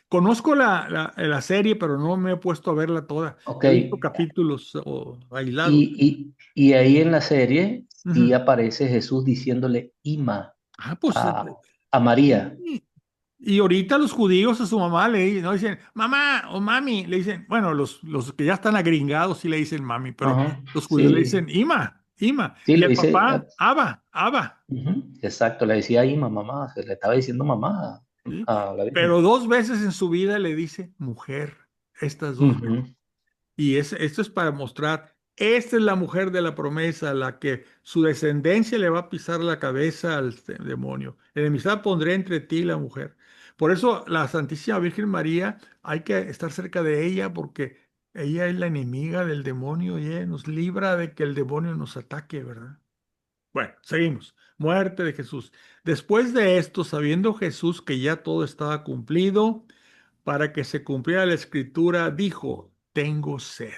conozco la serie, pero no me he puesto a verla toda. Ok, He visto capítulos aislados. y ahí en la serie sí Ujú. aparece Jesús diciéndole Ima Ah, pues a María. sí. Y ahorita los judíos a su mamá no dicen mamá o mami, le dicen, bueno, los que ya están agringados sí le dicen mami, pero Ajá, los judíos le sí, dicen Ima, Ima. sí, Y le al dice, papá, Abba, Abba. ujú, exacto, le decía Ima, mamá, se le estaba diciendo mamá ¿Sí? a la Virgen. Pero dos veces en su vida le dice mujer, estas dos veces. Ujú, Y esto es para mostrar Esta es la mujer de la promesa, la que su descendencia le va a pisar la cabeza al demonio. Enemistad pondré entre ti y la mujer. Por eso la Santísima Virgen María, hay que estar cerca de ella porque ella es la enemiga del demonio y ella nos libra de que el demonio nos ataque, ¿verdad? Bueno, seguimos. Muerte de Jesús. Después de esto, sabiendo Jesús que ya todo estaba cumplido, para que se cumpliera la escritura, dijo, tengo sed.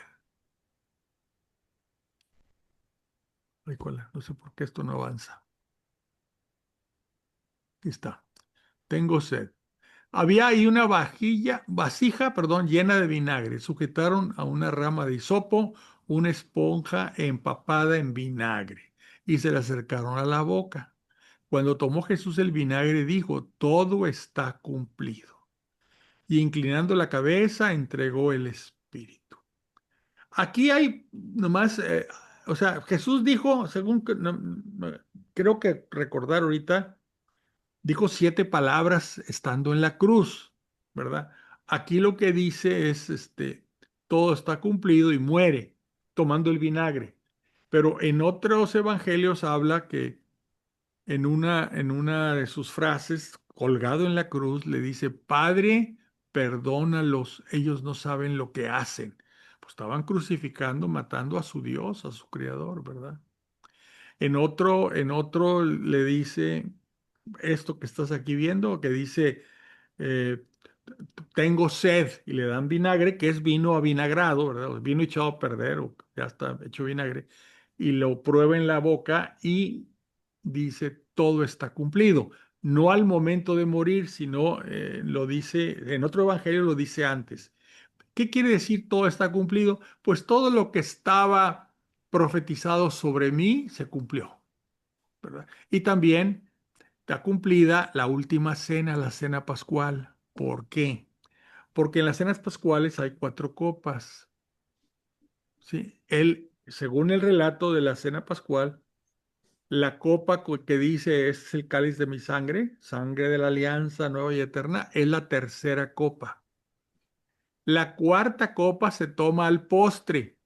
Ay, cola, no sé por qué esto no avanza. Aquí está. Tengo sed. Había ahí una vasija, perdón, llena de vinagre. Sujetaron a una rama de hisopo una esponja empapada en vinagre y se le acercaron a la boca. Cuando tomó Jesús el vinagre, dijo, todo está cumplido. Y inclinando la cabeza, entregó el espíritu. Aquí hay nomás, o sea, Jesús dijo, según creo que recordar ahorita, dijo 7 palabras estando en la cruz, ¿verdad? Aquí lo que dice es, todo está cumplido y muere tomando el vinagre. Pero en otros evangelios habla que en una de sus frases, colgado en la cruz, le dice, Padre, perdónalos, ellos no saben lo que hacen. Pues estaban crucificando, matando a su Dios, a su Creador, ¿verdad? En otro le dice esto que estás aquí viendo, que dice, eh, tengo sed, y le dan vinagre, que es vino avinagrado, ¿verdad? O vino echado a perder, o ya está hecho vinagre, y lo prueba en la boca y dice, todo está cumplido. No al momento de morir, sino lo dice, en otro evangelio lo dice antes. ¿Qué quiere decir todo está cumplido? Pues todo lo que estaba profetizado sobre mí se cumplió, ¿verdad? Y también está cumplida la última cena, la cena pascual. ¿Por qué? Porque en las cenas pascuales hay 4 copas, ¿sí? Según el relato de la cena pascual, la copa que dice "Este es el cáliz de mi sangre, sangre de la alianza nueva y eterna", es la tercera copa. La cuarta copa se toma al postre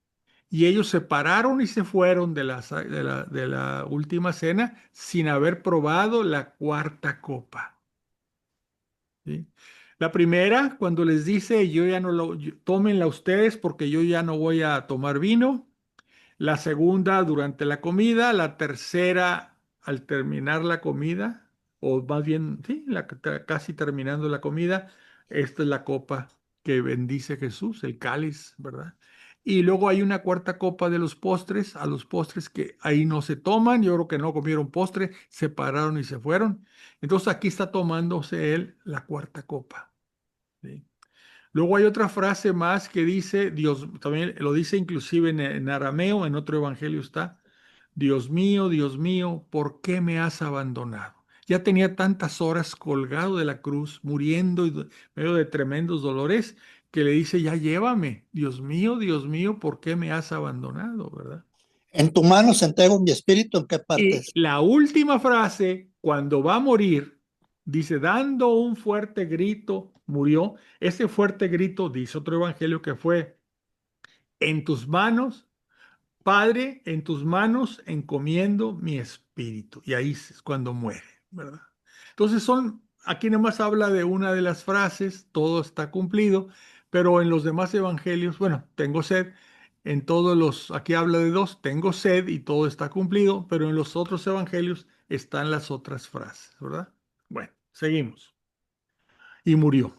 y ellos se pararon y se fueron de la última cena sin haber probado la cuarta copa. ¿Sí? La primera, cuando les dice, yo ya no tómenla ustedes porque yo ya no voy a tomar vino. La segunda, durante la comida. La tercera, al terminar la comida, o más bien, sí, casi terminando la comida. Esta es la copa que bendice Jesús, el cáliz, ¿verdad? Y luego hay una cuarta copa de los postres, a los postres que ahí no se toman. Yo creo que no comieron postre, se pararon y se fueron. Entonces aquí está tomándose él la cuarta copa. ¿Sí? Luego hay otra frase más que dice, Dios, también lo dice inclusive en arameo, en otro evangelio está, Dios mío, ¿por qué me has abandonado? Ya tenía tantas horas colgado de la cruz, muriendo y medio de tremendos dolores, que le dice, ya llévame, Dios mío, ¿por qué me has abandonado? ¿Verdad? En tu mano se entrego mi espíritu, ¿en qué Y partes? la última frase, cuando va a morir, dice, dando un fuerte grito, murió. Ese fuerte grito, dice otro evangelio, que fue, en tus manos, Padre, en tus manos encomiendo mi espíritu. Y ahí es cuando muere, ¿verdad? Entonces aquí nomás habla de una de las frases, todo está cumplido, pero en los demás evangelios, bueno, tengo sed. Aquí habla de dos, tengo sed y todo está cumplido, pero en los otros evangelios están las otras frases, ¿verdad? Bueno, seguimos. Y murió.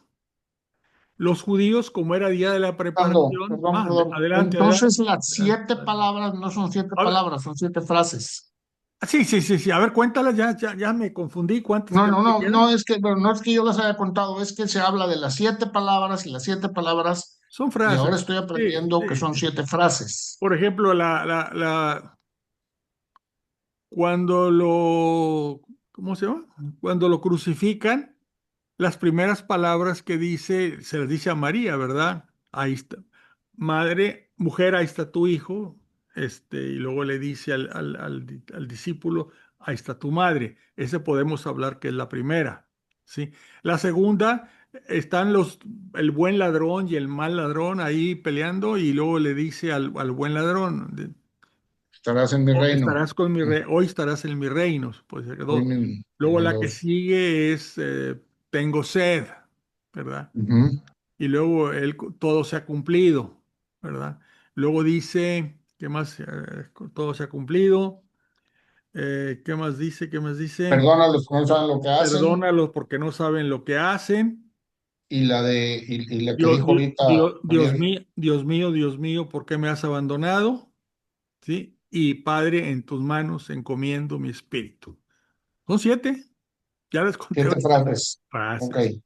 Los judíos, como era día de la preparación, Perdón. adelante, adelante, Entonces las adelante, 7 palabras no son siete a ver, palabras, son 7 frases. sí, sí, sí, sí. A ver, cuéntalas, ya me confundí. ¿Cuántas No, crees no, que no, quedan? no es que, bueno, no es que yo las haya contado, es que se habla de las 7 palabras y las 7 palabras, Son y ahora frases. estoy Sí, aprendiendo que sí. son 7 frases. Por ejemplo, cuando ¿cómo se llama? Cuando lo crucifican, las primeras palabras que dice, se las dice a María, ¿verdad? Ahí está. Madre, mujer, ahí está tu hijo. Y luego le dice al discípulo, ahí está tu madre. Ese podemos hablar que es la primera, ¿sí? La segunda, están el buen ladrón y el mal ladrón ahí peleando y luego le dice al buen ladrón, Estarás en mi reino. estarás con hoy estarás en mi reino, pues Hoy dos. Luego en la que dos. sigue es tengo sed, ¿verdad? Ujú. Y luego todo se ha cumplido, ¿verdad? Luego dice, ¿qué más? Todo se ha cumplido. ¿Qué más dice? ¿Qué más dice? Perdónalos, no saben lo que hacen. Perdónalos porque no saben lo que hacen. Y la que dijo ahorita Javier, Dios mío, Dios mío, ¿por qué me has abandonado? ¿Sí? Y Padre, en tus manos encomiendo mi espíritu. Son 7, ya les conté 7 frases. Ok. frases.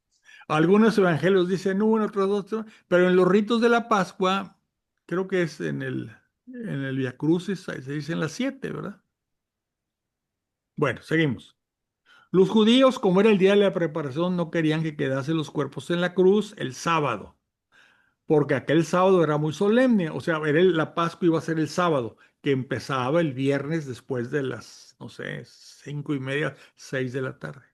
Algunos evangelios dicen uno, otros dos, pero en los ritos de la Pascua, creo que es en el Via Crucis, ahí se dicen las 7, ¿verdad? Bueno, seguimos. Los judíos, como era el día de la preparación, no querían que quedasen los cuerpos en la cruz el sábado, porque aquel sábado era muy solemne, o sea, la Pascua iba a ser el sábado, que empezaba el viernes después de las, no sé, 5:30, 6 de la tarde.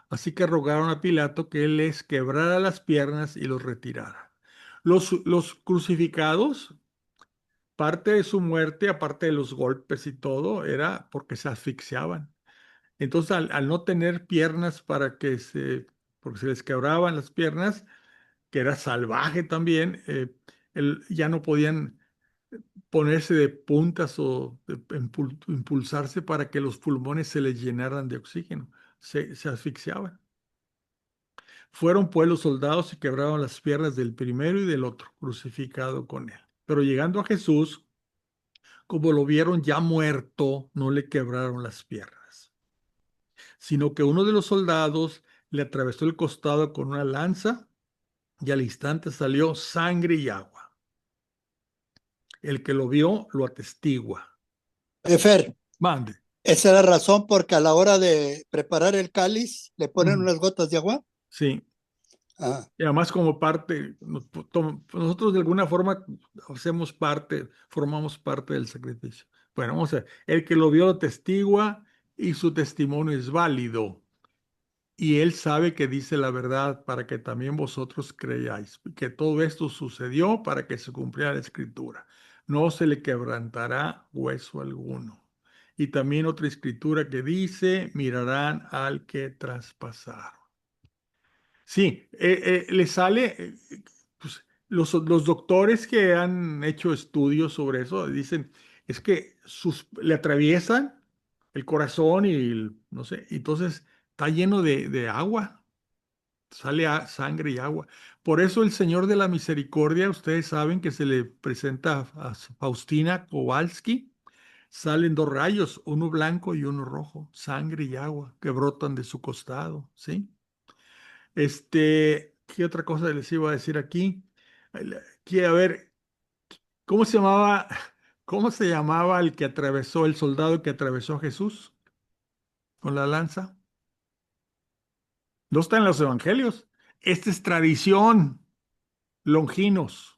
Así que rogaron a Pilato que él les quebrara las piernas y los retirara. Los crucificados, parte de su muerte, aparte de los golpes y todo, era porque se asfixiaban. Entonces, al no tener piernas porque se les quebraban las piernas, que era salvaje también, ya no podían ponerse de puntas o impulsarse para que los pulmones se les llenaran de oxígeno. Se asfixiaban. Fueron pues los soldados y quebraron las piernas del primero y del otro, crucificado con él. Pero llegando a Jesús, como lo vieron ya muerto, no le quebraron las piernas, sino que uno de los soldados le atravesó el costado con una lanza y al instante salió sangre y agua. El que lo vio lo atestigua. Fer, Mande. esa es la razón porque a la hora de preparar el cáliz le ponen Mm, unas gotas de agua. sí. Ah, Y además como parte, nosotros de alguna forma formamos parte del sacrificio. Bueno, vamos a ver. El que lo vio lo atestigua y su testimonio es válido. Y él sabe que dice la verdad para que también vosotros creáis que todo esto sucedió para que se cumpliera la escritura. No se le quebrantará hueso alguno. Y también otra escritura que dice, mirarán al que traspasaron. Sí, le sale, pues, los doctores que han hecho estudios sobre eso dicen, es que le atraviesan el corazón y no sé, entonces está lleno de agua, sale sangre y agua. Por eso el Señor de la Misericordia, ustedes saben que se le presenta a Faustina Kowalski, salen dos rayos, uno blanco y uno rojo, sangre y agua que brotan de su costado, ¿sí? ¿Qué otra cosa les iba a decir aquí? A ver, ¿cómo se llamaba, cómo se llamaba el soldado que atravesó a Jesús con la lanza? No está en los evangelios. Esta es tradición, Longinos.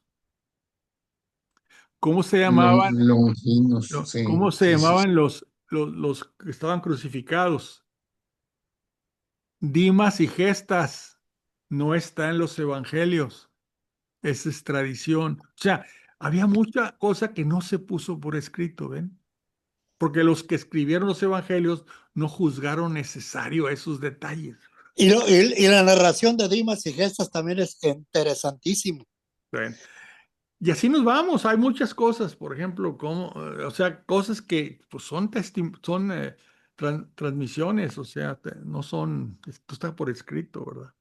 ¿Cómo se llamaban, Longinos, sí, cómo se sí, sí. llamaban los que estaban crucificados? Dimas y Gestas. No está en los evangelios. Esa es tradición. O sea, había mucha cosa que no se puso por escrito, ¿ven? Porque los que escribieron los evangelios no juzgaron necesario esos detalles. y la narración de Dimas y Gestas también es interesantísimo. ¿Ven? Y así nos vamos. Hay muchas cosas, por ejemplo, o sea, cosas que pues, son transmisiones, o sea, no son, esto está por escrito, ¿verdad?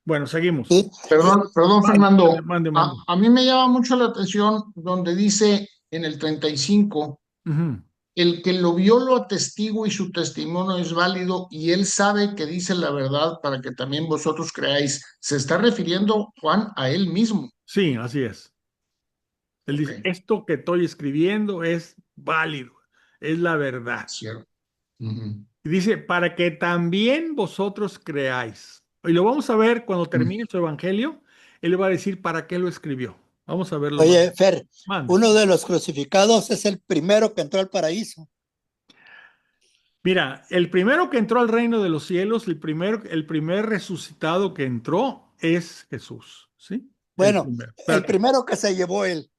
Bueno, seguimos. ¿Sí? Perdón, Mande, mande, Fernando. mande, A, mande. a mí me llama mucho la atención donde dice en el 35, Ujú. el que lo vio lo atestigua y su testimonio es válido y él sabe que dice la verdad para que también vosotros creáis. Se está refiriendo Juan a él mismo. Sí, así es. Él Ok, dice, esto que estoy escribiendo es válido, es la verdad. cierto. Ujú. Y dice, para que también vosotros creáis. Y lo vamos a ver cuando termine su evangelio. Él va a decir para qué lo escribió. Vamos a verlo más. Oye, Fer, Mande. uno de los crucificados es el primero que entró al paraíso. Mira, el primero que entró al reino de los cielos, el primer resucitado que entró es Jesús, ¿sí? El Bueno, primero. el Espérate. primero que se llevó él.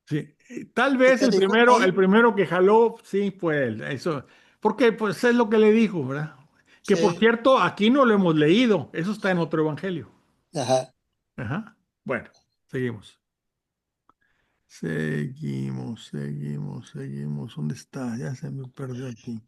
Sí. Tal ¿Y vez qué dijo Juan? el primero que jaló, sí, fue él. Eso, porque pues es lo que le dijo, ¿verdad? Que por Sí, cierto, aquí no lo hemos leído. Eso está en otro evangelio. ajá. Ajá. Bueno, seguimos. Seguimos. ¿Dónde está? Ya se me perdió aquí.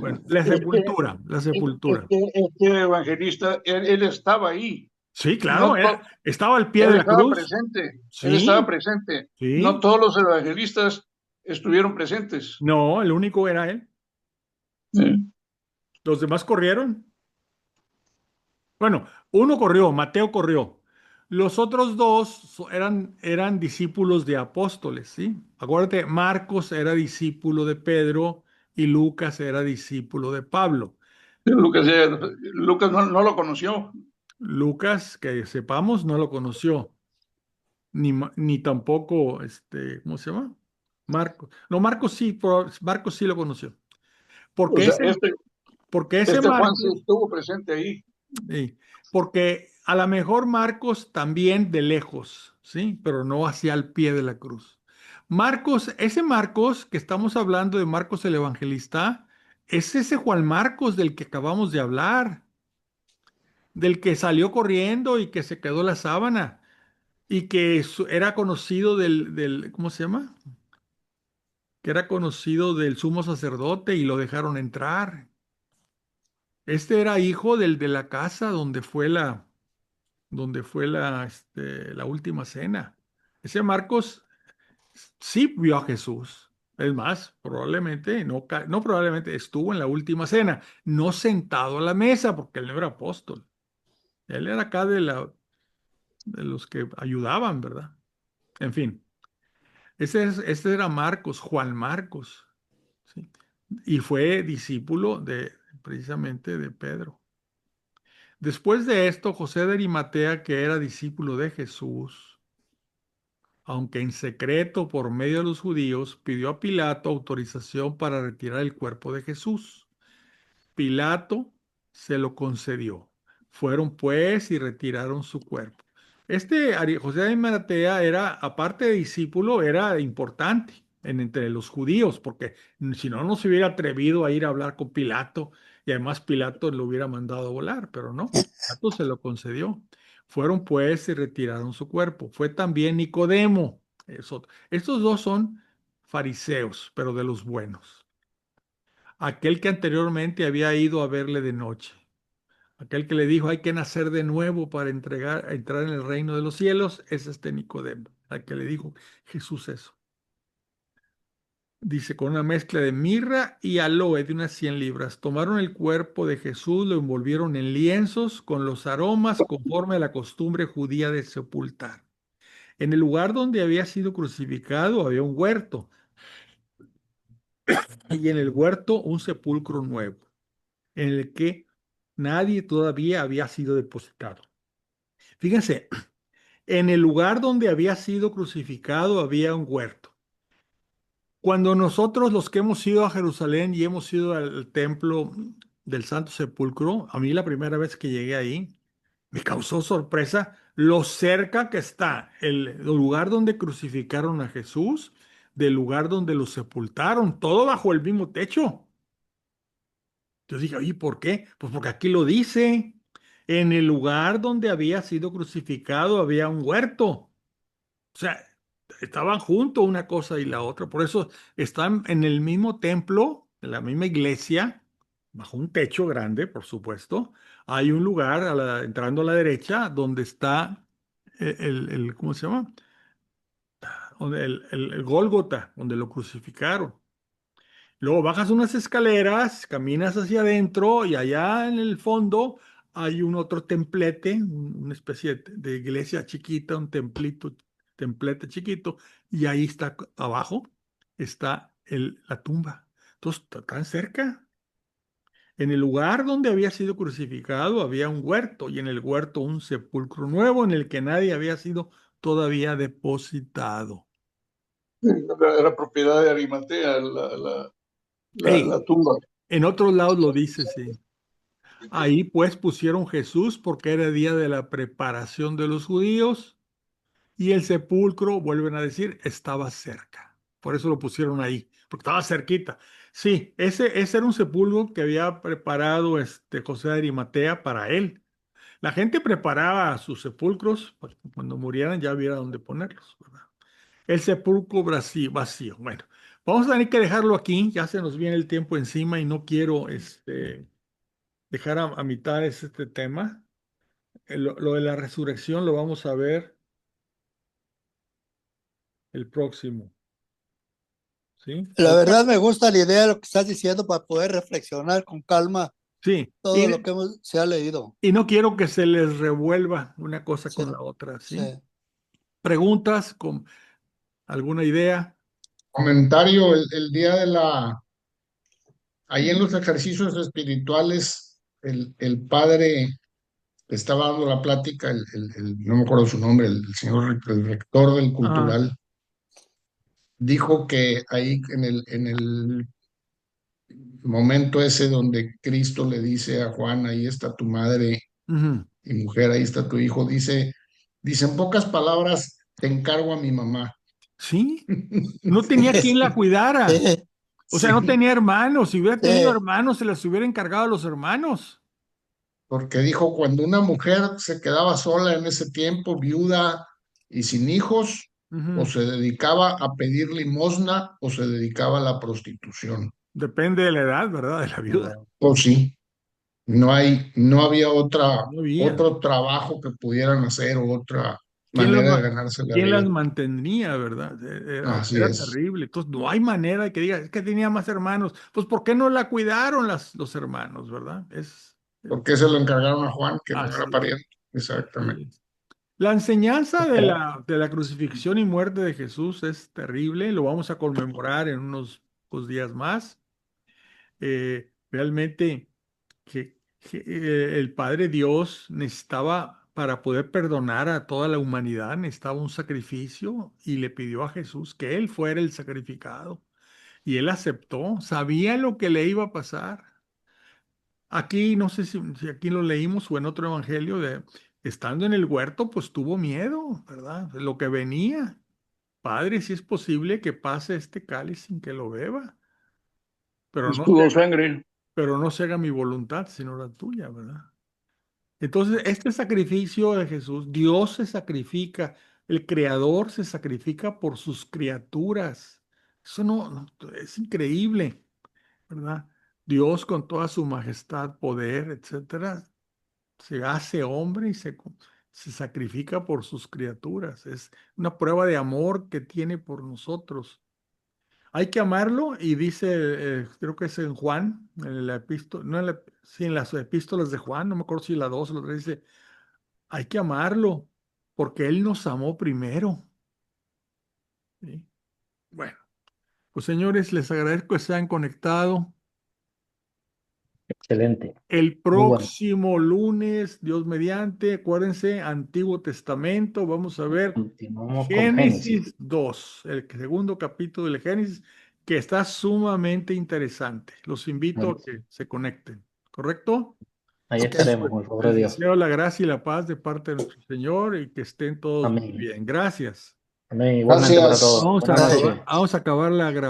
Bueno, la Este, sepultura, la sepultura. este evangelista, él estaba ahí. Sí, claro, No to- estaba al pie de Él la estaba cruz. presente. Él estaba Sí, presente. No sí. todos los evangelistas estuvieron presentes. No, el único era él. Sí. Los demás corrieron. Bueno, uno corrió, Mateo corrió. Los otros dos eran discípulos de apóstoles, ¿sí? Acuérdate, Marcos era discípulo de Pedro y Lucas era discípulo de Pablo. Lucas, Lucas no lo conoció. Lucas, que sepamos, no lo conoció, ni tampoco, ¿cómo se llama? Marcos. No, Marcos sí lo conoció. O Porque sea, ese, porque ese Juan sí Marcos, estuvo presente ahí. sí, porque a lo mejor Marcos también de lejos, ¿sí? Pero no hacia el pie de la cruz. Ese Marcos que estamos hablando de Marcos el Evangelista, es ese Juan Marcos del que acabamos de hablar, del que salió corriendo y que se quedó la sábana y que era conocido ¿cómo se llama? Que era conocido del sumo sacerdote y lo dejaron entrar. Este era hijo del de la casa donde fue la última cena. Ese Marcos sí vio a Jesús. Es más, probablemente, no probablemente, estuvo en la última cena, no sentado a la mesa, porque él no era apóstol. Él era acá de los que ayudaban, ¿verdad? En fin, ese era Marcos, Juan Marcos, ¿sí? Y fue discípulo precisamente de Pedro. Después de esto, José de Arimatea, que era discípulo de Jesús, aunque en secreto por medio de los judíos, pidió a Pilato autorización para retirar el cuerpo de Jesús. Pilato se lo concedió. Fueron pues y retiraron su cuerpo. José de Arimatea era, aparte de discípulo, era importante entre los judíos, porque si no, no se hubiera atrevido a ir a hablar con Pilato y además Pilato lo hubiera mandado a volar, pero no, Pilato se lo concedió. Fueron pues y retiraron su cuerpo. Fue también Nicodemo. Estos dos son fariseos, pero de los buenos. Aquel que anteriormente había ido a verle de noche. Aquel que le dijo hay que nacer de nuevo para entrar en el reino de los cielos, es este Nicodemo, al que le dijo Jesús eso. Dice, con una mezcla de mirra y aloe de unas 100 libras. Tomaron el cuerpo de Jesús, lo envolvieron en lienzos con los aromas conforme a la costumbre judía de sepultar. En el lugar donde había sido crucificado había un huerto y en el huerto un sepulcro nuevo, en el que nadie todavía había sido depositado. Fíjense, en el lugar donde había sido crucificado había un huerto. Cuando nosotros los que hemos ido a Jerusalén y hemos ido al templo del Santo Sepulcro, a mí la primera vez que llegué ahí, me causó sorpresa lo cerca que está el lugar donde crucificaron a Jesús del lugar donde lo sepultaron, todo bajo el mismo techo. Yo dije, oye, ¿por qué? Pues porque aquí lo dice. En el lugar donde había sido crucificado había un huerto. O sea, estaban juntos una cosa y la otra. Por eso están en el mismo templo, en la misma iglesia, bajo un techo grande, por supuesto. Hay un lugar entrando a la derecha donde está ¿cómo se llama? El Gólgota, donde lo crucificaron. Luego bajas unas escaleras, caminas hacia adentro y allá en el fondo hay un otro templete, una especie de iglesia chiquita, un templete chiquito, y ahí está abajo, está la tumba. Entonces, está tan cerca. En el lugar donde había sido crucificado había un huerto y en el huerto un sepulcro nuevo en el que nadie había sido todavía depositado. Era propiedad de Arimatea, la Hey, tumba. En otros lados lo dice, sí. Ahí pues pusieron Jesús porque era día de la preparación de los judíos y el sepulcro, vuelven a decir, estaba cerca. Por eso lo pusieron ahí, porque estaba cerquita. Sí, ese era un sepulcro que había preparado José de Arimatea para él. La gente preparaba sus sepulcros para que cuando murieran ya hubiera dónde ponerlos, ¿verdad? El sepulcro vacío. Bueno, vamos a tener que dejarlo aquí, ya se nos viene el tiempo encima y no quiero dejar a mitad este tema. Lo de la resurrección lo vamos a ver el próximo, ¿sí? La verdad me gusta la idea de lo que estás diciendo para poder reflexionar con calma Sí, todo lo que se ha leído. y no quiero que se les revuelva una cosa Sí, con la otra, sí. ¿sí? ¿Preguntas con alguna idea? Comentario, el día de la, ahí en los ejercicios espirituales, el padre estaba dando la plática, no me acuerdo su nombre, el señor, el rector del Ah, cultural, dijo que ahí en el momento ese donde Cristo le dice a Juan, ahí está tu madre ujú. y mujer, ahí está tu hijo, dice en pocas palabras, te encargo a mi mamá. Sí, no tenía quien la cuidara. Sí, O sea, no Sí, tenía hermanos. Si hubiera tenido sí, hermanos, se las hubiera encargado a los hermanos. porque dijo, cuando una mujer se quedaba sola en ese tiempo, viuda y sin hijos, o Ujú. se dedicaba a pedir limosna o se dedicaba a la prostitución. Depende de la edad, ¿verdad? De la viuda. Pues sí, no había No había. otro trabajo que pudieran hacer o otra ¿Quién las, manera de ma- ganarse la quién las vida. mantenía, verdad? Así Era es. terrible. Entonces, no hay manera de que diga, es que tenía más hermanos. Pues, ¿por qué no la cuidaron los hermanos, verdad? ¿Por qué se lo encargaron a Juan, que no era Así es. pariente? Exactamente. Así es. La enseñanza de la crucifixión y muerte de Jesús es terrible. Lo vamos a conmemorar en unos días más. Realmente el Padre Dios necesitaba, para poder perdonar a toda la humanidad, necesitaba un sacrificio y le pidió a Jesús que Él fuera el sacrificado. Y Él aceptó, sabía lo que le iba a pasar. Aquí, no sé si aquí lo leímos o en otro evangelio, estando en el huerto, pues tuvo miedo, ¿verdad? De lo que venía. Padre, si es posible que pase este cáliz sin que lo beba, pero no se Escudo haga, sangre. pero no se haga mi voluntad, sino la tuya, ¿verdad? Entonces, este sacrificio de Jesús, Dios se sacrifica, el Creador se sacrifica por sus criaturas. Eso es increíble, ¿verdad? Dios con toda su majestad, poder, etcétera, se hace hombre y se sacrifica por sus criaturas. Es una prueba de amor que tiene por nosotros. Hay que amarlo y dice, creo que es en Juan, en la epístola, no sí, en las epístolas de Juan, no me acuerdo si la 2 o la 3 dice, hay que amarlo porque Él nos amó primero. ¿Sí? Bueno, pues señores, les agradezco que se hayan conectado. Excelente. El Muy bueno. próximo lunes, Dios mediante, acuérdense, Antiguo Testamento, vamos a ver Continuamos con Génesis. Génesis 2, el segundo capítulo del Génesis, que está sumamente interesante. Los invito a que se conecten, ¿correcto? Ahí ok. estaremos, con el favor de Les Dios. deseo la gracia y la paz de parte de nuestro Señor y que estén todos muy Amén. bien. Gracias. Amén. Igualmente para Gracias. todos. Vamos a Buenas Bye. noches. acabar, vamos a acabar la grabación.